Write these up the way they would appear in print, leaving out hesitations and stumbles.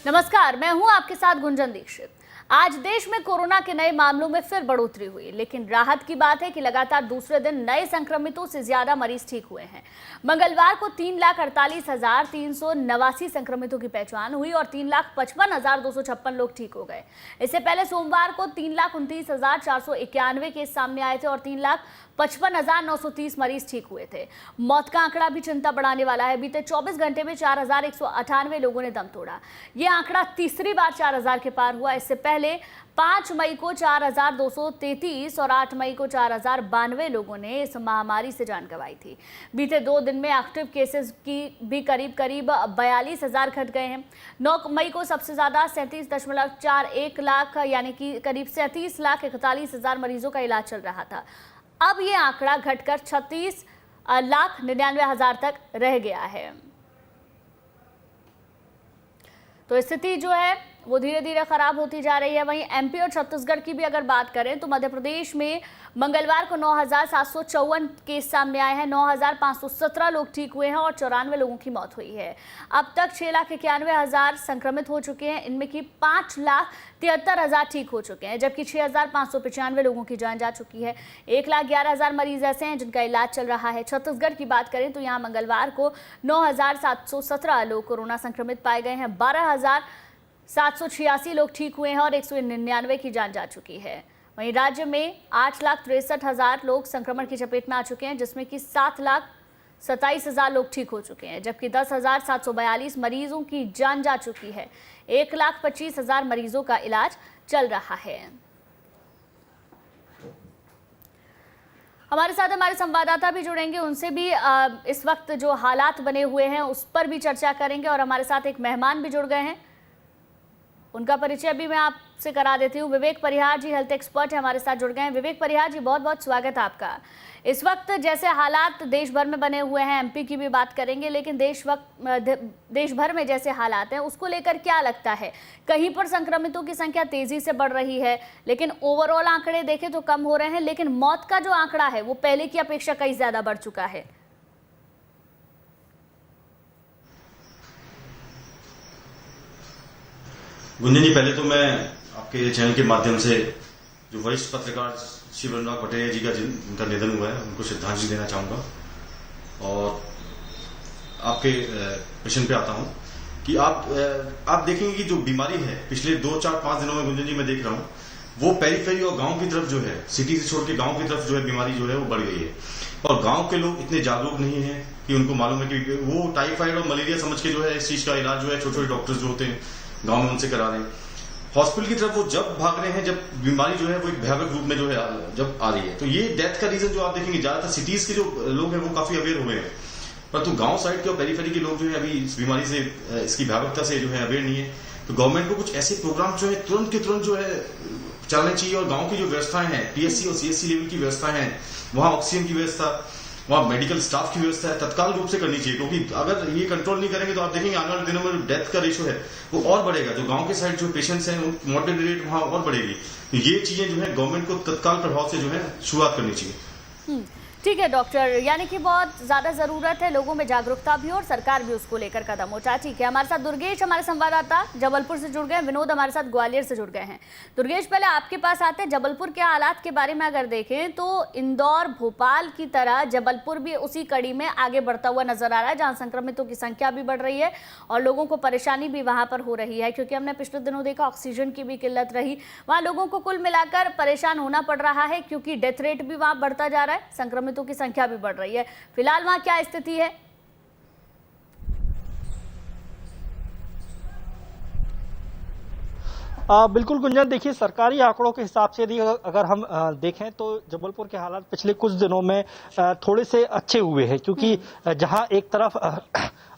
नमस्कार, मैं हूं आपके साथ गुंजन दीक्षित। आज देश में कोरोना के नए मामलों में फिर बढ़ोतरी हुई, लेकिन राहत की बात है कि लगातार दूसरे दिन नए संक्रमितों से ज्यादा मरीज ठीक हुए हैं। मंगलवार को 3,48,389 संक्रमितों की पहचान हुई और 3,55,256 लोग ठीक हो गए। इससे पहले सोमवार को 3,29,491 केस सामने आए थे और 3,55,930 मरीज ठीक हुए थे। मौत का आंकड़ा भी चिंता बढ़ाने वाला है। बीते 24 घंटे में 4,198 लोगों ने दम तोड़ा। ये आंकड़ा तीसरी बार 4,000 के पार हुआ। इससे पहले 5 मई को 4,233 और 8 मई को 4,092 लोगों ने इस महामारी से जान गंवाई थी। बीते 2 दिन में एक्टिव केसेस की भी करीब 42,000 घट गए हैं। 9 मई को सबसे ज्यादा 37.41 लाख यानी कि करीब 37,41,000 मरीजों का इलाज चल रहा था। अब ये आंकड़ा घटकर 36,99,000 तक रह गया है। तो स्थिति जो है वो धीरे धीरे खराब होती जा रही है। वहीं एमपी और छत्तीसगढ़ की भी अगर बात करें तो मध्य प्रदेश में मंगलवार को 9,754 केस सामने आए हैं। 9,517 लोग ठीक हुए हैं और 94 लोगों की मौत हुई है। अब तक 6,91,000 संक्रमित हो चुके हैं। इनमें की 5,73,000 ठीक हो चुके हैं, जबकि 6,595 लोगों की जान जा चुकी है। 1,11,000 मरीज ऐसे हैं जिनका इलाज चल रहा है। छत्तीसगढ़ की बात करें तो यहाँ मंगलवार को 9,717 लोग कोरोना संक्रमित पाए गए हैं। 12,786 लोग ठीक हुए हैं और 199 की जान जा चुकी है। वहीं राज्य में 8,63,000 लोग संक्रमण की चपेट में आ चुके हैं, जिसमें कि 7,27,000 लोग ठीक हो चुके हैं, जबकि 10,742 मरीजों की जान जा चुकी है। 1,25,000 मरीजों का इलाज चल रहा है। हमारे साथ हमारे संवाददाता भी जुड़ेंगे, उनसे भी इस वक्त जो हालात बने हुए हैं उस पर भी चर्चा करेंगे। और हमारे साथ एक मेहमान भी जुड़ गए हैं, उनका परिचय भी मैं आपसे करा देती हूँ। विवेक परिहार जी हेल्थ एक्सपर्ट है, हमारे साथ जुड़ गए हैं। विवेक परिहार जी, बहुत बहुत स्वागत है आपका। इस वक्त जैसे हालात देश भर में बने हुए हैं, एमपी की भी बात करेंगे, लेकिन देश भर में जैसे हालात हैं उसको लेकर क्या लगता है? कहीं पर संक्रमितों की संख्या तेजी से बढ़ रही है, लेकिन ओवरऑल आंकड़े देखें तो कम हो रहे हैं, लेकिन मौत का जो आंकड़ा है वो पहले की अपेक्षा कई ज्यादा बढ़ चुका है। गुंजन जी, पहले तो मैं आपके चैनल के माध्यम से जो वरिष्ठ पत्रकार श्री वरुण पटेल जी का जिनका निधन हुआ है उनको श्रद्धांजलि देना चाहूंगा। और आपके प्रश्न पे आता हूं कि आप देखेंगे कि जो बीमारी है पिछले 2, 4, 5 दिनों में गुंजन जी मैं देख रहा हूं वो पेरीफेरी और गांव की तरफ जो है, सिटी से छोड़ के गांव की तरफ जो है बीमारी जो है वो बढ़ गई है। और गांव के लोग इतने जागरूक नहीं है कि उनको मालूम है कि वो टाइफाइड और मलेरिया समझ के जो है इस चीज का इलाज जो है छोटे छोटे डॉक्टर्स जो होते हैं गांव में उनसे करा रहे हैं। हॉस्पिटल की तरफ वो जब भाग रहे हैं जब बीमारी जो है वो एक भयावह रूप में जो है जब आ रही है। तो ये डेथ का रीजन जो आप देखेंगे ज्यादातर सिटीज के जो लोग हैं वो काफी अवेयर हुए हैं, परंतु गांव साइड के और पेरीफेरी के लोग जो है अभी इस बीमारी से, इसकी भयावहता से जो है अवेयर नहीं है। तो गवर्नमेंट को कुछ ऐसे प्रोग्राम जो है तुरंत के तुरंत जो है चलाने चाहिए। और गांव की जो व्यवस्थाएं हैं, पीएससी और सीएससी लेवल की व्यवस्थाएं हैं, वहां ऑक्सीजन की व्यवस्था, वहां मेडिकल स्टाफ की व्यवस्था है, तत्काल रूप से करनी चाहिए। क्योंकि अगर ये कंट्रोल नहीं करेंगे तो आप देखेंगे आने वाले दिनों में जो डेथ का रेशो है वो और बढ़ेगा। जो गांव के साइड जो पेशेंट्स हैं मॉर्टेलिटी रेट वहां और बढ़ेगी। तो ये चीजें जो है गवर्नमेंट को तत्काल प्रभाव से जो है शुरुआत करनी चाहिए। ठीक है डॉक्टर, यानी कि बहुत ज्यादा जरूरत है लोगों में जागरूकता भी और सरकार भी उसको लेकर कदम उठा। ठीक है, हमारे साथ दुर्गेश हमारे संवाददाता जबलपुर से जुड़ गए हैं, विनोद हमारे साथ ग्वालियर से जुड़ गए हैं। दुर्गेश, पहले आपके पास आते हैं। जबलपुर के हालात के बारे में अगर देखें तो इंदौर, भोपाल की तरह जबलपुर भी उसी कड़ी में आगे बढ़ता हुआ नजर आ रहा है, जहां संक्रमितों की संख्या भी बढ़ रही है और लोगों को परेशानी भी वहां पर हो रही है। क्योंकि हमने पिछले दिनों देखा ऑक्सीजन की भी किल्लत रही, वहां लोगों को कुल मिलाकर परेशान होना पड़ रहा है, क्योंकि डेथ रेट भी वहां बढ़ता जा रहा है, संक्रमितों की संख्या भी बढ़ रही है। फिलहाल वहां क्या स्थिति है? बिल्कुल गुंजन, देखिए सरकारी आंकड़ों के हिसाब से यदि अगर हम देखें तो जबलपुर के हालात पिछले कुछ दिनों में थोड़े से अच्छे हुए हैं। क्योंकि जहां एक तरफ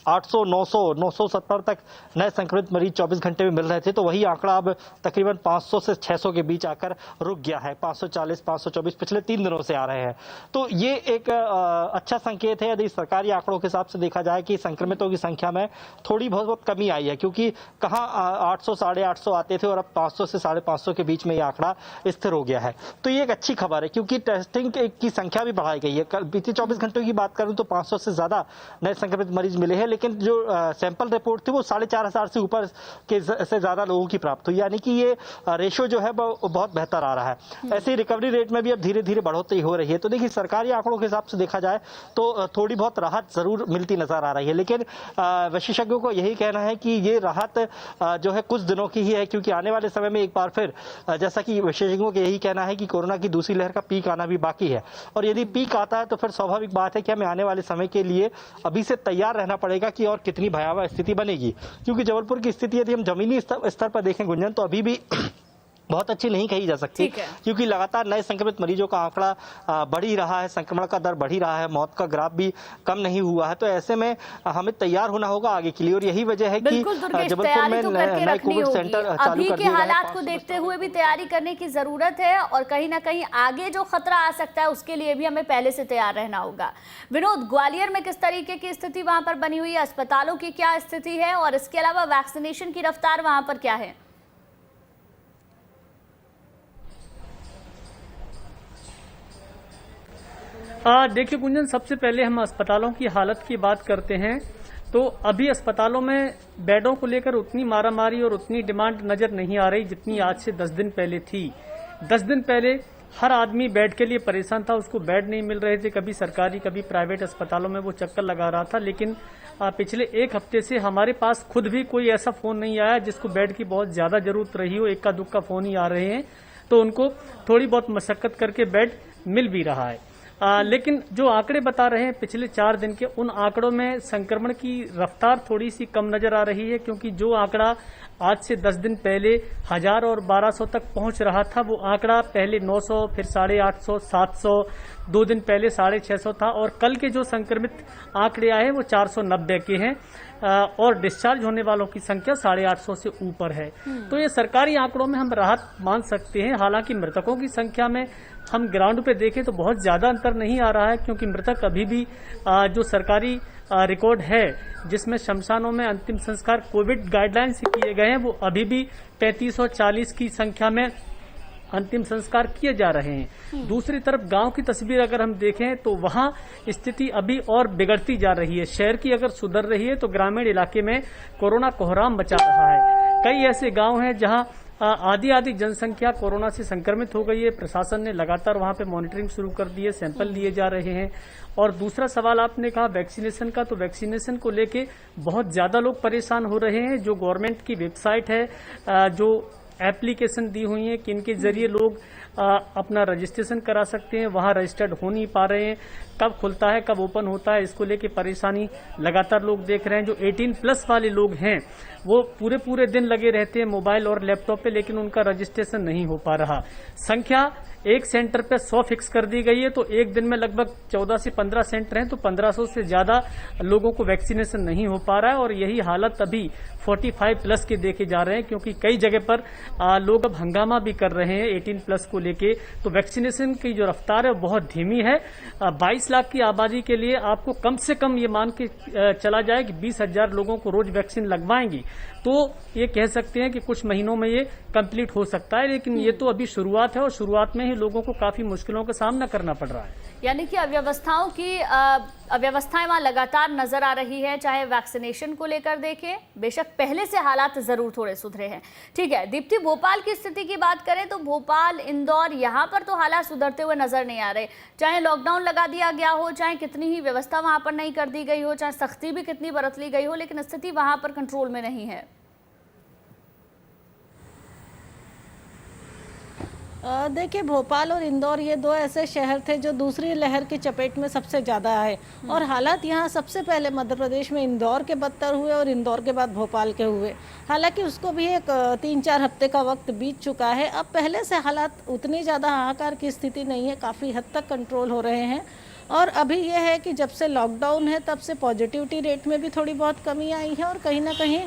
800, 900, 970 तक नए संक्रमित मरीज 24 घंटे में मिल रहे थे, तो वही आंकड़ा अब तकरीबन 500 से 600 के बीच आकर रुक गया है। 540, 524 पिछले 3 दिनों से आ रहे हैं। तो ये एक अच्छा संकेत है यदि सरकारी आंकड़ों के हिसाब से देखा जाए कि संक्रमितों की संख्या में थोड़ी बहुत कमी आई है। क्योंकि कहाँ 800, 850 आते थे और अब 500 से 550 के बीच में ये आंकड़ा स्थिर हो गया है। तो ये एक अच्छी खबर है, क्योंकि टेस्टिंग की संख्या भी बढ़ाई गई है। कल बीते 24 घंटों की बात करूं तो 500 से ज्यादा नए संक्रमित मरीज मिले हैं, लेकिन जो सैंपल रिपोर्ट थी वो 4,500 से ऊपर से ज्यादा लोगों की प्राप्त हुई, यानी कि ये रेशो जो है वो बहुत बेहतर आ रहा है। ऐसे ही रिकवरी रेट में भी अब धीरे धीरे बढ़ोतरी हो रही है। तो देखिए, सरकारी आंकड़ों के हिसाब से देखा जाए तो थोड़ी बहुत राहत जरूर मिलती नजर आ रही है, लेकिन विशेषज्ञों को यही कहना है कि ये राहत जो है कुछ दिनों की ही है, क्योंकि आने वाले समय में एक बार फिर जैसा कि विशेषज्ञों का यही कहना है कि कोरोना की दूसरी लहर का पीक आना भी बाकी है, और यदि पीक आता है तो फिर स्वाभाविक बात है कि हमें आने वाले समय के लिए अभी से तैयार रहना पड़ेगा कि और कितनी भयावह स्थिति बनेगी। क्योंकि जबलपुर की स्थिति यदि हम जमीनी स्तर पर देखें गुंजन, तो अभी भी बहुत अच्छी नहीं कही जा सकती, क्योंकि लगातार नए संक्रमित मरीजों का आंकड़ा बढ़ ही रहा है, संक्रमण का दर बढ़ ही रहा है, मौत का ग्राफ भी कम नहीं हुआ है। तो ऐसे में हमें तैयार होना होगा आगे के लिए, और यही वजह है कि जबलपुर में नए कोविड सेंटर चालू कर दिए गए हैं। हालात को देखते हुए भी तैयारी करने की जरूरत है, और कहीं ना कहीं आगे जो खतरा आ सकता है उसके लिए भी हमें पहले से तैयार रहना होगा। विनोद, ग्वालियर में किस तरीके की स्थिति वहां पर बनी हुई है, अस्पतालों की क्या स्थिति है, और इसके अलावा वैक्सीनेशन की रफ्तार वहां पर क्या है? देखिए गुंजन, सबसे पहले हम अस्पतालों की हालत की बात करते हैं तो अभी अस्पतालों में बेडों को लेकर उतनी मारामारी और उतनी डिमांड नजर नहीं आ रही जितनी आज से 10 दिन पहले थी। 10 दिन पहले हर आदमी बेड के लिए परेशान था, उसको बेड नहीं मिल रहे थे, कभी सरकारी कभी प्राइवेट अस्पतालों में वो चक्कर लगा रहा था। लेकिन पिछले एक हफ्ते से हमारे पास खुद भी कोई ऐसा फोन नहीं आया जिसको बेड की बहुत ज्यादा जरूरत रही हो। इक्का दुक्का फोन ही आ रहे हैं, तो उनको थोड़ी बहुत मशक्कत करके बेड मिल भी रहा है। लेकिन जो आंकड़े बता रहे हैं पिछले 4 दिन के, उन आंकड़ों में संक्रमण की रफ्तार थोड़ी सी कम नजर आ रही है, क्योंकि जो आंकड़ा आज से 10 दिन पहले 1000 और 1200 तक पहुंच रहा था, वो आंकड़ा पहले 900, फिर 850, 700, 2 दिन पहले 650 था, और कल के जो संक्रमित आंकड़े आए वो 490 के हैं, और डिस्चार्ज होने वालों की संख्या 850 से ऊपर है। तो ये सरकारी आंकड़ों में हम राहत मान सकते हैं। हालांकि मृतकों की संख्या में हम ग्राउंड पे देखें तो बहुत ज्यादा अंतर नहीं आ रहा है, क्योंकि मृतक अभी भी जो सरकारी रिकॉर्ड है जिसमें शमशानों में अंतिम संस्कार कोविड गाइडलाइन से किए गए हैं, वो अभी भी 3540 की संख्या में अंतिम संस्कार किए जा रहे हैं। दूसरी तरफ गांव की तस्वीर अगर हम देखें तो वहां स्थिति अभी और बिगड़ती जा रही है। शहर की अगर सुधर रही है तो ग्रामीण इलाके में कोरोना कोहराम मचा रहा है। कई ऐसे गांव हैं जहां आधी जनसंख्या कोरोना से संक्रमित हो गई है। प्रशासन ने लगातार वहां पे मॉनिटरिंग शुरू कर दी है, सैंपल लिए जा रहे हैं। और दूसरा सवाल आपने कहा वैक्सीनेशन का, तो वैक्सीनेशन को लेके बहुत ज्यादा लोग परेशान हो रहे हैं। जो गवर्नमेंट की वेबसाइट है, जो एप्लीकेशन दी हुई है कि इनके जरिए लोग अपना रजिस्ट्रेशन करा सकते हैं, वहां रजिस्टर्ड हो नहीं पा रहे हैं। कब खुलता है कब ओपन होता है, इसको लेके परेशानी लगातार लोग देख रहे हैं। जो 18+ वाले लोग हैं वो पूरे दिन लगे रहते हैं मोबाइल और लैपटॉप पे, लेकिन उनका रजिस्ट्रेशन नहीं हो पा रहा। संख्या एक सेंटर पे 100 फिक्स कर दी गई है, तो एक दिन में लगभग 14 से 15 सेंटर हैं, तो 1500 से ज्यादा लोगों को वैक्सीनेशन नहीं हो पा रहा है। और यही हालत अभी 45+ के देखे जा रहे हैं, क्योंकि कई जगह पर लोग अब हंगामा भी कर रहे हैं 18+ को लेके। तो वैक्सीनेशन की जो रफ्तार है वो बहुत धीमी है। 22 लाख की आबादी के लिए आपको कम से कम ये मान के चला जाए कि 20,000 लोगों को रोज वैक्सीन लगवाएंगी, तो ये कह सकते हैं कि कुछ महीनों में ये कंप्लीट हो सकता है। लेकिन ये तो अभी शुरुआत है, और शुरुआत में ही लोगों को काफी मुश्किलों का सामना करना पड़ रहा है। यानी कि अव्यवस्थाएं वहां लगातार नजर आ रही है, चाहे वैक्सीनेशन को लेकर देखें। बेशक पहले से हालात जरूर थोड़े सुधरे हैं। ठीक है दीप्ति, भोपाल की स्थिति की बात करें तो भोपाल, इंदौर, यहाँ पर तो हालात सुधरते हुए नजर नहीं आ रहे। चाहे लॉकडाउन लगा दिया गया हो, चाहे कितनी ही व्यवस्था वहां पर नहीं कर दी गई हो, चाहे सख्ती भी कितनी बरत ली गई हो, लेकिन स्थिति वहां पर कंट्रोल में नहीं है। देखिए, भोपाल और इंदौर ये 2 ऐसे शहर थे जो दूसरी लहर की चपेट में सबसे ज़्यादा आए, और हालात यहाँ सबसे पहले मध्य प्रदेश में इंदौर के बदतर हुए और इंदौर के बाद भोपाल के हुए। हालांकि उसको भी एक 3-4 हफ्ते का वक्त बीत चुका है। अब पहले से हालात उतनी ज़्यादा हाहाकार की स्थिति नहीं है, काफ़ी हद तक कंट्रोल हो रहे हैं। और अभी यह है कि जब से लॉकडाउन है तब से पॉजिटिविटी रेट में भी थोड़ी बहुत कमी आई है, और कहीं ना कहीं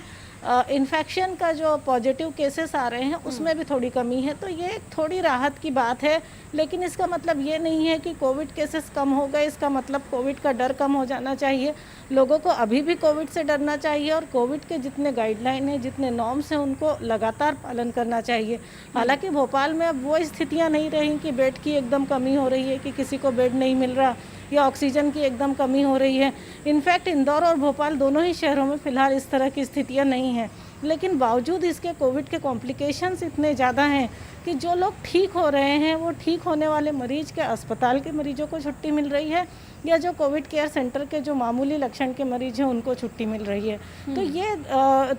इन्फेक्शन का जो पॉजिटिव केसेस आ रहे हैं उसमें भी थोड़ी कमी है। तो ये थोड़ी राहत की बात है, लेकिन इसका मतलब ये नहीं है कि कोविड केसेस कम हो गए। इसका मतलब कोविड का डर कम हो जाना चाहिए। लोगों को अभी भी कोविड से डरना चाहिए, और कोविड के जितने गाइडलाइन हैं, जितने नॉर्म्स हैं, उनको लगातार पालन करना चाहिए। हालांकि भोपाल में अब वो स्थितियाँ नहीं रही कि बेड की एकदम कमी हो रही है, कि किसी को बेड नहीं मिल रहा, या ऑक्सीजन की एकदम कमी हो रही है। इनफैक्ट इंदौर और भोपाल दोनों ही शहरों में फ़िलहाल इस तरह की स्थितियाँ नहीं हैं, लेकिन बावजूद इसके कोविड के कॉम्प्लिकेशंस इतने ज़्यादा हैं कि जो लोग ठीक हो रहे हैं वो ठीक होने वाले मरीज के अस्पताल के मरीजों को छुट्टी मिल रही है, या जो कोविड केयर सेंटर के जो मामूली लक्षण के मरीज हैं उनको छुट्टी मिल रही है। तो ये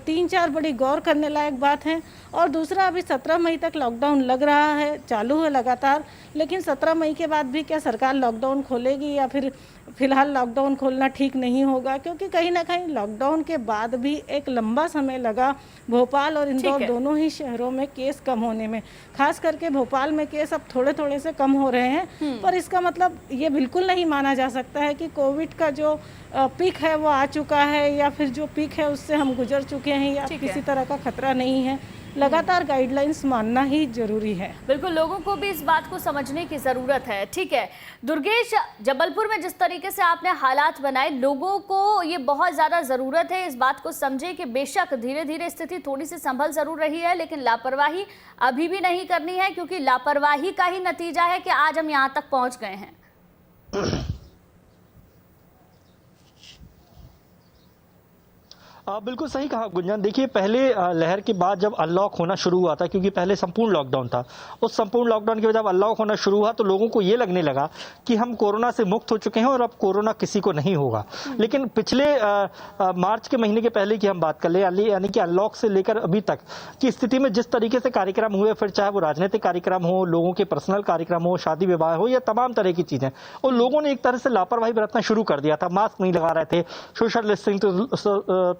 3-4 बड़ी गौर करने लायक बात है। और दूसरा, अभी 17 मई तक लॉकडाउन लग रहा है, चालू है लगातार, लेकिन 17 मई के बाद भी क्या सरकार लॉकडाउन खोलेगी या फिर फिलहाल लॉकडाउन खोलना ठीक नहीं होगा? क्योंकि कहीं ना कहीं लॉकडाउन के बाद भी एक लंबा समय लगा भोपाल और इंदौर दोनों ही शहरों में केस कम होने में। खास करके भोपाल में केस अब थोड़े थोड़े से कम हो रहे हैं, पर इसका मतलब ये बिल्कुल नहीं माना जा सकता है कि कोविड का जो पीक है वो आ चुका है, या फिर जो पीक है उससे हम गुजर चुके हैं, या किसी तरह का खतरा नहीं है। लगातार गाइडलाइंस मानना ही जरूरी है। बिल्कुल, लोगों को भी इस बात को समझने की जरूरत है। ठीक है दुर्गेश, जबलपुर में जिस तरीके से आपने हालात बनाए, लोगों को ये बहुत ज्यादा जरूरत है इस बात को समझे कि बेशक धीरे धीरे स्थिति थोड़ी सी संभल जरूर रही है, लेकिन लापरवाही अभी भी नहीं करनी है, क्योंकि लापरवाही का ही नतीजा है कि आज हम यहाँ तक पहुंच गए हैं। बिल्कुल सही कहा गुंजन। देखिए, पहले लहर के बाद जब अनलॉक होना शुरू हुआ था, क्योंकि पहले संपूर्ण लॉकडाउन था, उस संपूर्ण लॉकडाउन के बाद जब अनलॉक होना शुरू हुआ तो लोगों को ये लगने लगा कि हम कोरोना से मुक्त हो चुके हैं और अब कोरोना किसी को नहीं होगा। लेकिन पिछले मार्च के महीने के पहले की हम बात कर ले, यानी कि अनलॉक से लेकर अभी तक की स्थिति में जिस तरीके से कार्यक्रम हुए, फिर चाहे वो राजनीतिक कार्यक्रम हो, लोगों के पर्सनल कार्यक्रम हो, शादी विवाह हो, या तमाम तरह की चीजें, और लोगों ने एक तरह से लापरवाही बरतना शुरू कर दिया था। मास्क नहीं लगा रहे थे, सोशल डिस्टेंसिंग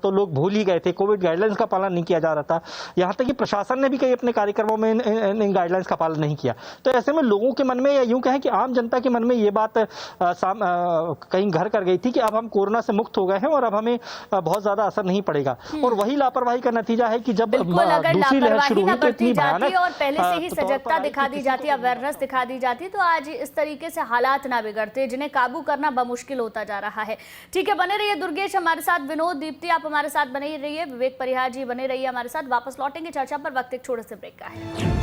तो लोग भूल ही गए थे, कोविड गाइडलाइंस का पालन नहीं किया जा रहा था, यहां तक कि प्रशासन ने भी कई अपने कार्यक्रमों में इन गाइडलाइंस का पालन नहीं किया। तो ऐसे में लोगों के मन में, या यूं कहें कि आम जनता के मन में ये बात कहीं घर कर गई थी कि अब हम कोरोना से मुक्त हो गए हैं और अब हमें बहुत ज्यादा असर नहीं पड़ेगा। और वही लापरवाही का नतीजा है कि जब दूसरी लहर शुरू हुई तो इतनी भयानक और पहले से ही सजगता दिखा दी जाती, अवेयरनेस दिखा दी जाती, तो आज इस तरीके से हालात ना बिगड़ते, जिन्हें काबू करना बमुश्किल होता जा रहा है। ठीक है, बने रहिए दुर्गेश हमारे साथ, विनोद, दीप्ति आप हमारे साथ बने रहिए, विवेक परिहार जी बने रहिए हमारे साथ। वापस लौटेंगे चर्चा पर, वक्त एक छोटे से ब्रेक का है।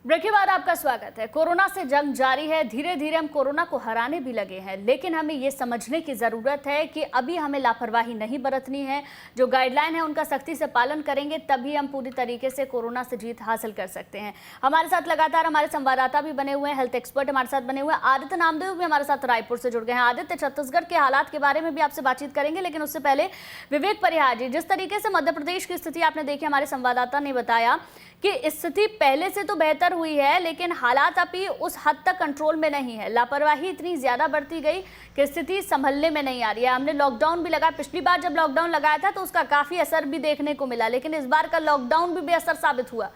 ब्रेक के बाद आपका स्वागत है। कोरोना से जंग जारी है, धीरे धीरे हम कोरोना को हराने भी लगे हैं, लेकिन हमें यह समझने की जरूरत है कि अभी हमें लापरवाही नहीं बरतनी है। जो गाइडलाइन है उनका सख्ती से पालन करेंगे, तभी हम पूरी तरीके से कोरोना से जीत हासिल कर सकते हैं। हमारे साथ लगातार हमारे संवाददाता भी बने हुए हैं, हेल्थ एक्सपर्ट हमारे साथ बने हुए हैं। आदित्य नामदेव भी हमारे साथ रायपुर से जुड़ गए हैं। आदित्य, छत्तीसगढ़ के हालात के बारे में भी आपसे बातचीत करेंगे, लेकिन उससे पहले विवेक परिहार जी, जिस तरीके से मध्य प्रदेश की स्थिति आपने देखी, हमारे संवाददाता ने बताया कि स्थिति पहले से तो बेहतर हुई है, लेकिन हालात अभी उस हद तक कंट्रोल में नहीं है। लापरवाही इतनी ज्यादा बढ़ती गई कि स्थिति संभलने में नहीं आ रही है। हमने लॉकडाउन भी लगाया, पिछली बार जब लॉकडाउन लगाया था तो उसका काफी असर भी देखने को मिला, लेकिन इस बार का लॉकडाउन भी बेअसर साबित हुआ।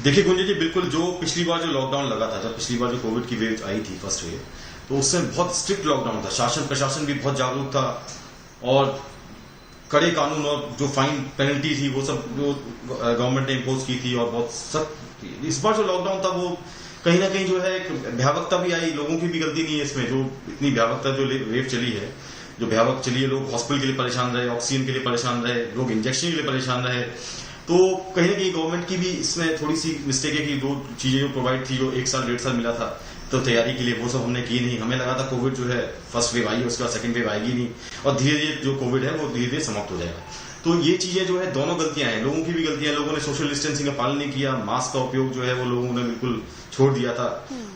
देखिए गुंजन जी, बिल्कुल जो पिछली बार जो लॉकडाउन लगा था, जब पिछली बार जो कोविड की वेव आई थी, फर्स्ट वेव, तो उससे बहुत स्ट्रिक्ट लॉकडाउन था। शासन प्रशासन भी बहुत जागरूक था और कड़े कानून और जो फाइन पेनल्टी थी वो सब जो गवर्नमेंट ने इम्पोज की थी और बहुत सख्त थी। इस बार जो लॉकडाउन था वो कहीं ना कहीं जो है एक भयावकता भी आई, लोगों की भी गलती नहीं है इसमें। जो इतनी भयावकता जो वेव चली है, जो भयावक चली है, लोग हॉस्पिटल के लिए परेशान रहे, ऑक्सीजन के लिए परेशान रहे, लोग इंजेक्शन के लिए परेशान रहे। तो कहीं ना कहीं गवर्नमेंट की भी इसमें थोड़ी सी मिस्टेक है कि दो चीजें जो प्रोवाइड थी, जो 1 साल 1.5 साल मिला था तो तैयारी के लिए, वो सब हमने की नहीं। हमें लगा था कोविड जो है फर्स्ट वेव आई, उसके बाद सेकंड वेव आएगी नहीं और धीरे धीरे जो कोविड है वो धीरे धीरे समाप्त हो जाएगा। तो ये चीजें जो है दोनों गलतियां हैं, लोगों की भी गलतियां। लोगों ने सोशल डिस्टेंसिंग का पालन नहीं किया, मास्क का उपयोग जो है वो लोगों ने बिल्कुल छोड़ दिया था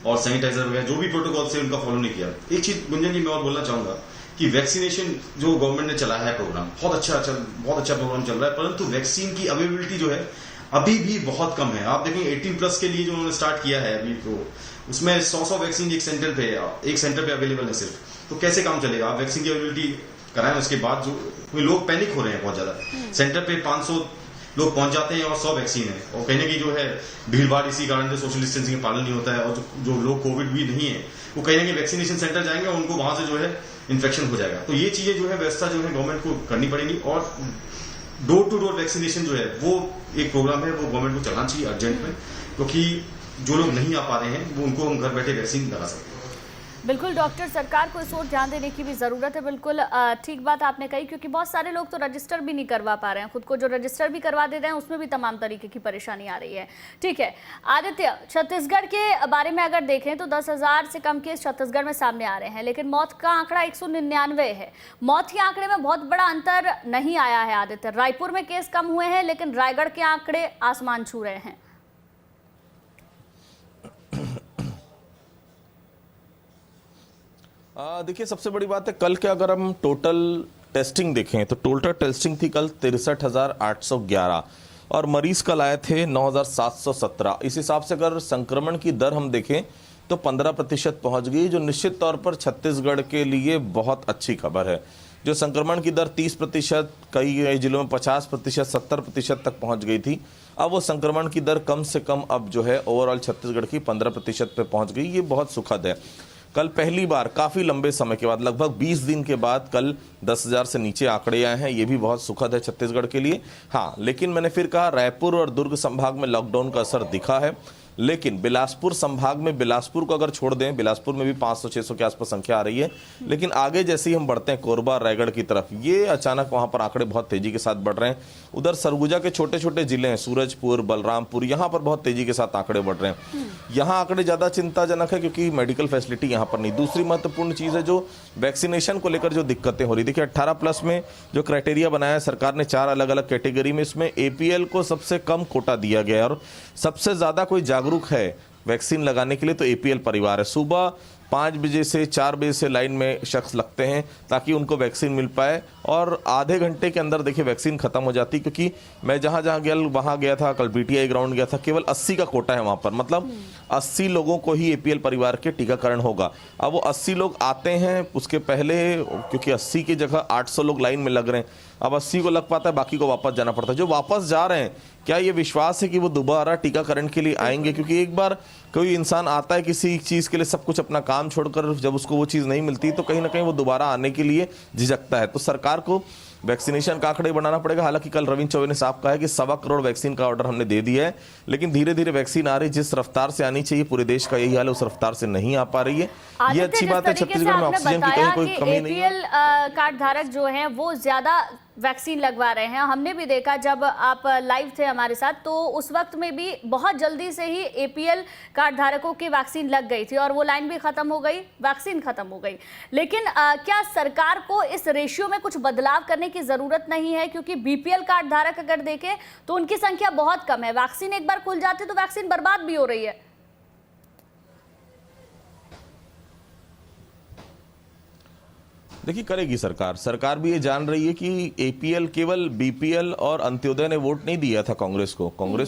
और सैनिटाइजर वगैरह जो भी प्रोटोकॉल से उनका फॉलो नहीं किया। एक चीज गुंजन जी मैं और बोलना चाहूंगा कि वैक्सीनेशन जो गवर्नमेंट ने चलाया है प्रोग्राम, बहुत अच्छा प्रोग्राम चल रहा है, परंतु वैक्सीन की अवेलेबिलिटी जो है अभी भी बहुत कम है। आप देखें 18+ के लिए जो उन्होंने स्टार्ट किया है अभी, तो उसमें 100 वैक्सीन एक सेंटर पे अवेलेबल है सिर्फ। तो कैसे काम चलेगा? आप वैक्सीन की अवेलेबिलिटी कराएं, उसके बाद जो लोग पैनिक हो रहे हैं बहुत ज्यादा। सेंटर पे 500 लोग पहुंच जाते हैं और 100 वैक्सीन है, और कहीं ना कहीं जो है भीड़ भाड़ इसी कारण से सोशल डिस्टेंसिंग का पालन नहीं होता है, और जो लोग कोविड भी नहीं है वो कहीं ना कहीं वैक्सीनेशन सेंटर जाएंगे और उनको वहां से जो है इन्फेक्शन हो जाएगा। तो ये चीजें जो है व्यवस्था जो है गवर्नमेंट को करनी पड़ेगी, और डोर टू डोर वैक्सीनेशन जो है वो एक प्रोग्राम है, वो गवर्नमेंट को चलाना चाहिए अर्जेंट में, क्योंकि जो लोग नहीं आ पा रहे हैं वो उनको हम घर बैठे वैक्सीन लगा सकते हैं। बिल्कुल डॉक्टर, सरकार को इस ओर ध्यान देने की भी ज़रूरत है। बिल्कुल ठीक बात आपने कही, क्योंकि बहुत सारे लोग तो रजिस्टर भी नहीं करवा पा रहे हैं, खुद को जो रजिस्टर भी करवा दे रहे हैं उसमें भी तमाम तरीके की परेशानी आ रही है। ठीक है आदित्य, छत्तीसगढ़ के बारे में अगर देखें तो 10,000 से कम केस छत्तीसगढ़ में सामने आ रहे हैं, लेकिन मौत का आंकड़ा 199 है। मौत के आंकड़े में बहुत बड़ा अंतर नहीं आया है आदित्य। रायपुर में केस कम हुए हैं, लेकिन रायगढ़ के आंकड़े आसमान छू रहे हैं। देखिए, सबसे बड़ी बात है कल के अगर हम टोटल टेस्टिंग देखें तो टोटल टेस्टिंग थी कल 63,811 और मरीज कल आए थे 9,717। इस हिसाब से अगर संक्रमण की दर हम देखें तो 15% पहुंच गई, जो निश्चित तौर पर छत्तीसगढ़ के लिए बहुत अच्छी खबर है। जो संक्रमण की दर 30%, कई जिलों में 50%, 70% तक पहुंच गई थी, अब वो संक्रमण की दर कम से कम अब जो है ओवरऑल छत्तीसगढ़ की 15% पे पहुंच गई। ये बहुत सुखद है। कल पहली बार काफी लंबे समय के बाद, लगभग 20 दिन के बाद कल 10,000 से नीचे आंकड़े आए हैं। ये भी बहुत सुखद है छत्तीसगढ़ के लिए। हाँ, लेकिन मैंने फिर कहा, रायपुर और दुर्ग संभाग में लॉकडाउन का असर दिखा है, लेकिन बिलासपुर संभाग में, बिलासपुर को अगर छोड़ दें, बिलासपुर में भी 500-600 के आसपास संख्या आ रही है, लेकिन आगे जैसे ही हम बढ़ते हैं कोरबा रायगढ़ की तरफ, ये अचानक वहां पर आंकड़े बहुत तेजी के साथ बढ़ रहे हैं। उधर सरगुजा के छोटे छोटे जिले हैं, सूरजपुर, बलरामपुर, यहाँ पर बहुत तेजी के साथ आंकड़े बढ़ रहे हैं। यहाँ आंकड़े ज्यादा चिंताजनक है क्योंकि मेडिकल फैसिलिटी यहाँ पर नहीं। दूसरी महत्वपूर्ण चीज है जो वैक्सीनेशन को लेकर जो दिक्कतें हो रही। देखिए 18+ में जो क्राइटेरिया बनाया है सरकार ने 4 अलग अलग कैटेगरी में, इसमें APL को सबसे कम कोटा दिया गया है और सबसे ज्यादा कोई जागरूक है वैक्सीन लगाने के लिए तो APL परिवार है। सुबह 5 बजे से 4 बजे से लाइन में शख्स लगते हैं ताकि उनको वैक्सीन मिल पाए और आधे घंटे के अंदर देखिए वैक्सीन खत्म हो जाती। क्योंकि मैं जहां गया वहां गया था, कल BTI ग्राउंड गया था, केवल 80 का कोटा है वहां पर, मतलब 80 लोगों को ही APL परिवार के टीकाकरण होगा। अब वो 80 लोग आते हैं, उसके पहले क्योंकि 80 की जगह 800 लोग लाइन में लग रहे हैं, अब 80 को लग पाता है, बाकी को वापस जाना पड़ता है। जो वापस जा रहे हैं, क्या ये विश्वास है कि वो दोबारा टीकाकरण के लिए आएंगे? क्योंकि एक बार कोई इंसान आता है किसी चीज के लिए, सब कुछ अपना काम छोड़कर, जब उसको वो चीज नहीं मिलती तो कहीं ना कहीं वो दोबारा आने के लिए झिझकता है। तो सरकार को वैक्सीनेशन का आंकड़े बढ़ाना पड़ेगा। हालांकि कल रविंद्र चौबे ने साफ कहा है कि 1.25 करोड़ वैक्सीन का ऑर्डर हमने दे दिया है, लेकिन धीरे धीरे वैक्सीन आ रही है। जिस रफ्तार से आनी चाहिए, पूरे देश का यही हाल है, उस रफ्तार से नहीं आ पा रही है। ये अच्छी बात है, छत्तीसगढ़ में ऑक्सीजन की कहीं कोई कमी नहीं है। APL कार्ड धारक जो हैं वो ज्यादा वैक्सीन लगवा रहे हैं। हमने भी देखा जब आप लाइव थे हमारे साथ, तो उस वक्त में भी बहुत जल्दी से ही APL कार्ड धारकों की वैक्सीन लग गई थी और वो लाइन भी खत्म हो गई, वैक्सीन खत्म हो गई। लेकिन क्या सरकार को इस रेशियो में कुछ बदलाव करने की जरूरत नहीं है? क्योंकि BPL कार्ड धारक अगर देखें तो उनकी संख्या बहुत कम है। वैक्सीन एक बार खुल जाती तो वैक्सीन बर्बाद भी हो रही है। देखिए, करेगी सरकार। सरकार भी ये जान रही है कि APL केवल BPL और अंत्योदय ने वोट नहीं दिया था कांग्रेस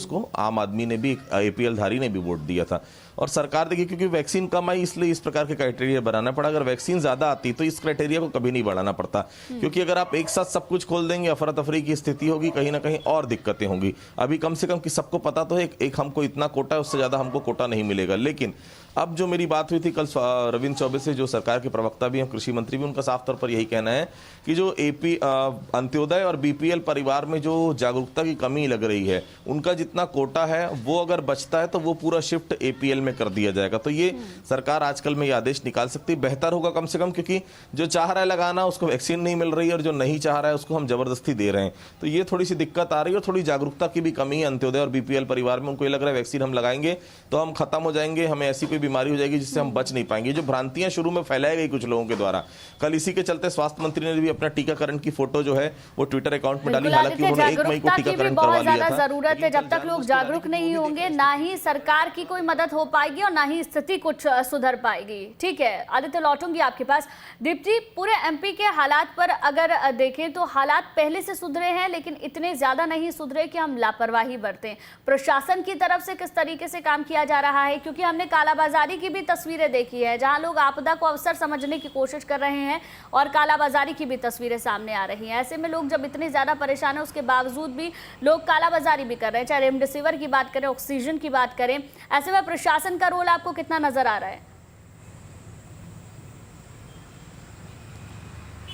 को, आम आदमी ने भी, APL धारी ने भी वोट दिया था। और सरकार देखिए, क्योंकि वैक्सीन कम आई इसलिए इस प्रकार के क्राइटेरिया बनाना पड़ा। अगर वैक्सीन ज्यादा आती तो इस क्राइटेरिया को कभी नहीं बढ़ाना पड़ता, क्योंकि अगर आप एक साथ सब कुछ खोल देंगे, अफरा तफरी की स्थिति होगी, कहीं ना कहीं और दिक्कतें होंगी। अभी कम से कम कि सबको पता तो है एक हमको इतना कोटा है, उससे ज्यादा हमको कोटा नहीं मिलेगा। लेकिन अब जो मेरी बात हुई थी कल रविंद्र चौबे से, जो सरकार के प्रवक्ता भी हैं, कृषि मंत्री भी, उनका साफ तौर पर यही कहना है कि जो अंत्योदय और BPL परिवार में जो जागरूकता की कमी लग रही है, उनका जितना कोटा है वो अगर बचता है तो वो पूरा शिफ्ट APL में कर दिया जाएगा। तो ये सरकार आजकल में ये आदेश निकाल सकती है, बेहतर होगा कम से कम, क्योंकि जो चाह रहा है लगाना उसको वैक्सीन नहीं मिल रही है और जो नहीं चाह रहा है उसको हम जबरदस्ती दे रहे हैं। तो ये थोड़ी सी दिक्कत आ रही है और थोड़ी जागरूकता की भी कमी है अंत्योदय और BPL परिवार में। उनको ये लग रहा है वैक्सीन हम लगाएंगे तो हम खत्म हो जाएंगे, हमें ऐसी कोई बीमारी हो जाएगी जिससे हम बच नहीं पाएंगे। जो भ्रांतियां शुरू में फैलाई गई कुछ लोगों के द्वारा, कल इसी के चलते स्वास्थ्य मंत्री ने भी अपना टीकाकरण की फोटो जो है वो ट्विटर अकाउंट में डाली। हालांकि उन्होंने 1 मई को टीकाकरण करवा लिया था। जरूरत है, जब तक लोग जागरूक नहीं होंगे ना ही सरकार की कोई मदद हो पाएगी और ना ही स्थिति कुछ सुधर पाएगी। ठीक है आदित्य, लौटूंगी आपके पास। दीप्ति, पूरे MP के हालात पर अगर देखें तो हालात पहले से सुधरे हैं, लेकिन इतने ज्यादा नहीं सुधरे कि हम लापरवाही बरतें। प्रशासन की तरफ से किस तरीके से काम किया जा रहा है? क्योंकि हमने कालाबाजारी की भी तस्वीरें देखी है, जहां लोग आपदा को अवसर समझने की कोशिश कर रहे हैं और कालाबाजारी की भी तस्वीरें सामने आ रही हैं। ऐसे में लोग जब इतने ज्यादा परेशान हैं, उसके बावजूद भी लोग कालाबाजारी भी कर रहे हैं, चाहे रेमडेसिविर की बात करें, ऑक्सीजन की बात करें। ऐसे में प्रशासन का रोल आपको कितना नजर आ रहा है?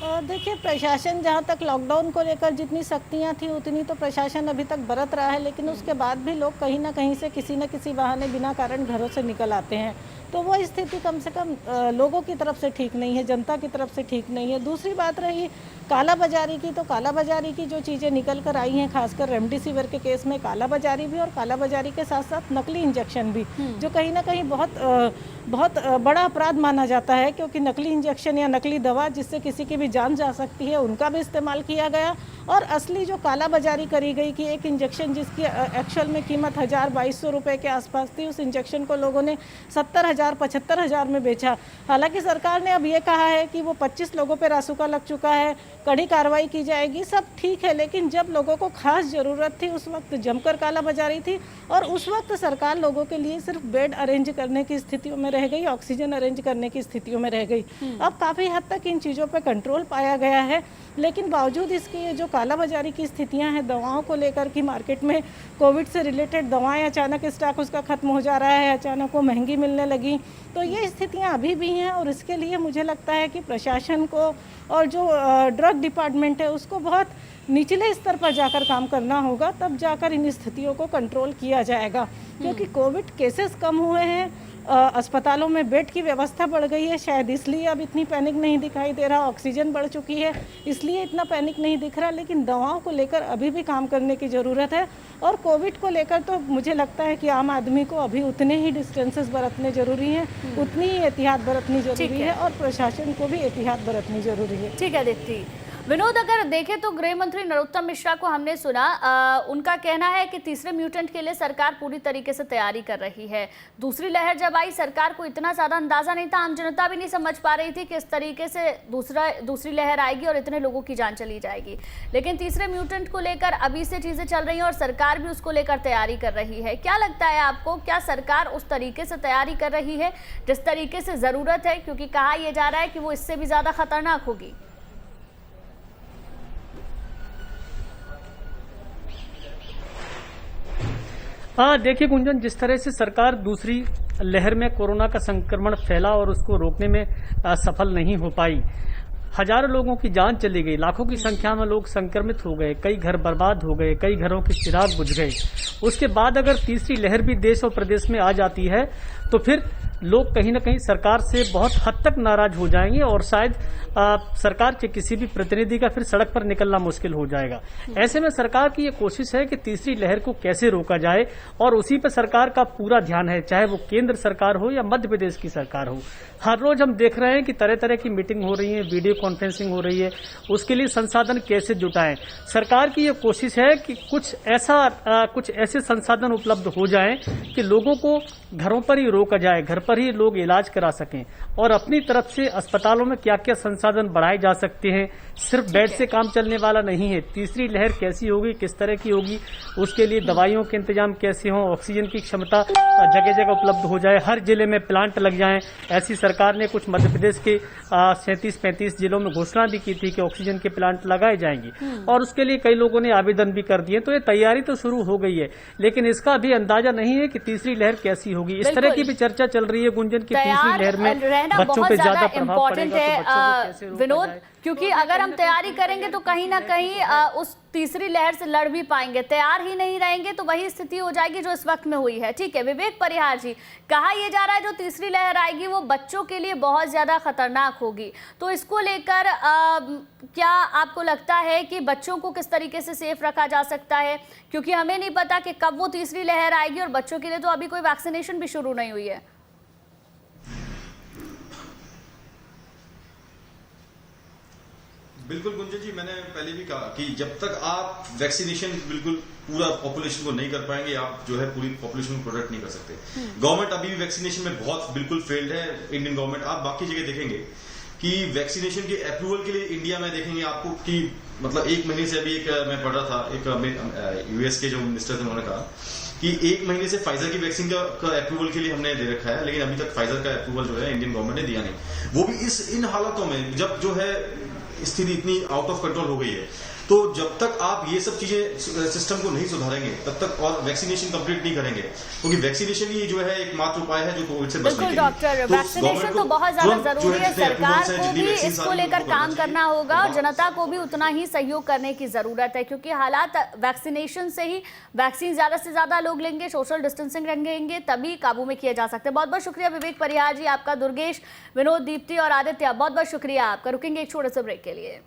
देखिए, प्रशासन जहाँ तक लॉकडाउन को लेकर जितनी सख्तियाँ थी उतनी तो प्रशासन अभी तक बरत रहा है, लेकिन उसके बाद भी लोग कहीं ना कहीं से किसी न किसी बहाने बिना कारण घरों से निकल आते हैं। तो वो स्थिति कम से कम लोगों की तरफ से ठीक नहीं है, जनता की तरफ से ठीक नहीं है। दूसरी बात रही कालाबाजारी की, तो कालाबाजारी की जो चीज़ें निकल कर आई हैं, खासकर रेमडेसिविर के केस में कालाबाजारी भी, और कालाबाजारी के साथ साथ नकली इंजेक्शन भी, जो कहीं ना कहीं बहुत बड़ा अपराध माना जाता है, क्योंकि नकली इंजेक्शन या नकली दवा जिससे किसी की भी जान जा सकती है, उनका भी इस्तेमाल किया गया। और असली जो कालाबाजारी करी गई कि एक इंजेक्शन जिसकी एक्चुअल में कीमत 1,000-2,200 रुपये के आसपास थी, उस इंजेक्शन को लोगों ने 70,000-75,000 में बेचा। हालांकि सरकार ने अब ये कहा है कि वो 25 लोगों पर रासुका लग चुका है, कड़ी कार्रवाई की जाएगी, सब ठीक है। लेकिन जब लोगों को खास ज़रूरत थी उस वक्त जमकर कालाबाजारी थी, और उस वक्त सरकार लोगों के लिए सिर्फ बेड अरेंज करने की स्थितियों में रह गई, ऑक्सीजन अरेंज करने की स्थितियों में रह गई। अब काफ़ी हद तक इन चीज़ों पर कंट्रोल पाया गया है, लेकिन बावजूद इसके ये जो कालाबाजारी की स्थितियां हैं दवाओं को लेकर कि मार्केट में कोविड से रिलेटेड दवाएं अचानक स्टॉक उसका ख़त्म हो जा रहा है, अचानक वो महंगी मिलने लगी, तो ये स्थितियां अभी भी हैं। और इसके लिए मुझे लगता है कि प्रशासन को और जो ड्रग डिपार्टमेंट है उसको बहुत निचले स्तर पर जाकर काम करना होगा, तब जाकर इन स्थितियों को कंट्रोल किया जाएगा। क्योंकि कोविड केसेस कम हुए हैं, अस्पतालों में बेड की व्यवस्था बढ़ गई है, शायद इसलिए अब इतनी पैनिक नहीं दिखाई दे रहा, ऑक्सीजन बढ़ चुकी है इसलिए इतना पैनिक नहीं दिख रहा, लेकिन दवाओं को लेकर अभी भी काम करने की ज़रूरत है। और कोविड को लेकर तो मुझे लगता है कि आम आदमी को अभी उतने ही डिस्टेंसेस बरतने ज़रूरी हैं, उतनी ही एहतियात बरतनी ज़रूरी है, और प्रशासन को भी एहतियात बरतनी ज़रूरी है। ठीक है दीप्ति। विनोद, अगर देखें तो गृह मंत्री नरोत्तम मिश्रा को हमने सुना, उनका कहना है कि तीसरे म्यूटेंट के लिए सरकार पूरी तरीके से तैयारी कर रही है। दूसरी लहर जब आई, सरकार को इतना ज़्यादा अंदाजा नहीं था, आम जनता भी नहीं समझ पा रही थी कि इस तरीके से दूसरी लहर आएगी और इतने लोगों की जान चली जाएगी। लेकिन तीसरे म्यूटेंट को लेकर अभी से चीज़ें चल रही हैं और सरकार भी उसको लेकर तैयारी कर रही है। क्या लगता है आपको, क्या सरकार उस तरीके से तैयारी कर रही है जिस तरीके से ज़रूरत है? क्योंकि कहा यह जा रहा है कि वो इससे भी ज़्यादा खतरनाक होगी। हाँ, देखिए गुंजन, जिस तरह से सरकार दूसरी लहर में कोरोना का संक्रमण फैला और उसको रोकने में सफल नहीं हो पाई, हजारों लोगों की जान चली गई, लाखों की संख्या में लोग संक्रमित हो गए, कई घर बर्बाद हो गए, कई घरों के चिराग बुझ गए। उसके बाद अगर तीसरी लहर भी देश और प्रदेश में आ जाती है तो फिर लोग कहीं ना कहीं सरकार से बहुत हद तक नाराज हो जाएंगे और शायद सरकार के किसी भी प्रतिनिधि का फिर सड़क पर निकलना मुश्किल हो जाएगा। ऐसे में सरकार की ये कोशिश है कि तीसरी लहर को कैसे रोका जाए, और उसी पर सरकार का पूरा ध्यान है, चाहे वो केंद्र सरकार हो या मध्य प्रदेश की सरकार हो। हर रोज हम देख रहे हैं कि तरह तरह की मीटिंग हो रही है, वीडियो कॉन्फ्रेंसिंग हो रही है, उसके लिए संसाधन कैसे जुटाएं। सरकार की ये कोशिश है कि कुछ ऐसे संसाधन उपलब्ध हो जाएं कि लोगों को घरों पर ही रोका जाए, घर पर ही लोग इलाज करा सकें, और अपनी तरफ से अस्पतालों में क्या क्या संसाधन बढ़ाए जा सकते हैं। सिर्फ बेड से काम चलने वाला नहीं है। तीसरी लहर कैसी होगी, किस तरह की होगी, उसके लिए दवाइयों के इंतजाम कैसे हों, ऑक्सीजन की क्षमता जगह जगह उपलब्ध हो जाए, हर जिले में प्लांट लग जाएं। ऐसी सरकार ने कुछ मध्य प्रदेश के 37-35 जिलों में घोषणा भी की थी कि ऑक्सीजन के प्लांट लगाए जाएंगे, और उसके लिए कई लोगों ने आवेदन भी कर दिए। तो ये तैयारी तो शुरू हो गई है, लेकिन इसका अभी अंदाजा नहीं है कि तीसरी लहर कैसी होगी। इस तरह की भी चर्चा चल रही है गुंजन की तीसरी लहर में बच्चों पे ज्यादा प्रभाव पड़ेगा, तो बच्चों को कैसे रोका विनोद, जाए। क्योंकि अगर हम तैयारी करेंगे तो कहीं ना कहीं उस तीसरी लहर से लड़ भी पाएंगे। तैयार ही नहीं रहेंगे तो वही स्थिति हो जाएगी जो इस वक्त में हुई है। ठीक है विवेक परिहार जी, कहा यह जा रहा है जो तीसरी लहर आएगी वो बच्चों के लिए बहुत ज्यादा खतरनाक होगी, तो इसको लेकर क्या आपको लगता है कि बच्चों को किस तरीके से सेफ रखा जा सकता है? क्योंकि हमें नहीं पता कि कब वो तीसरी लहर आएगी, और बच्चों के लिए तो अभी कोई वैक्सीनेशन भी शुरू नहीं हुई है। बिल्कुल गुंजन जी, मैंने पहले भी कहा कि जब तक आप वैक्सीनेशन बिल्कुल पूरा पॉपुलेशन को नहीं कर पाएंगे, आप जो है पूरी पॉपुलेशन को प्रोटेक्ट नहीं कर सकते। गवर्नमेंट अभी भी वैक्सीनेशन में बहुत बिल्कुल फेल्ड है, इंडियन गवर्नमेंट। आप बाकी जगह देखेंगे कि वैक्सीनेशन के अप्रूवल के लिए इंडिया में देखेंगे आपको कि मतलब 1 महीने से, अभी मैं पढ़ रहा था, एक यूएस के जो मिनिस्टर थे उन्होंने कहा कि 1 महीने से फाइजर की वैक्सीन का अप्रूवल के लिए हमने दे रखा है, लेकिन अभी तक फाइजर का अप्रूवल जो है इंडियन गवर्नमेंट ने दिया नहीं। वो भी इन हालातों में जब जो है स्थिति इतनी आउट ऑफ कंट्रोल हो गई है। तो जब तक आप ये सब चीजें सिस्टम को नहीं सुधारेंगे तब तक और वैक्सीनेशन कंप्लीट नहीं करेंगे, क्योंकि वैक्सीनेशन ही जो है एकमात्र उपाय है जो कोविड से बचने के लिए। डॉक्टर, वैक्सीनेशन तो बहुत ज्यादा जरूरी है, सरकार को भी इसको लेकर काम करना होगा और जनता को भी उतना ही सहयोग करने की जरूरत है, क्योंकि हालात वैक्सीनेशन से ही, वैक्सीन ज्यादा से ज्यादा लोग लेंगे, सोशल डिस्टेंसिंग रहेंगे, तभी काबू में किया जा सकता है। बहुत बहुत शुक्रिया विवेक परिहार जी आपका, दुर्गेश, विनोद, दीप्ति और आदित्य, बहुत बहुत शुक्रिया आपका। रुकेंगे एक छोटे से ब्रेक के लिए।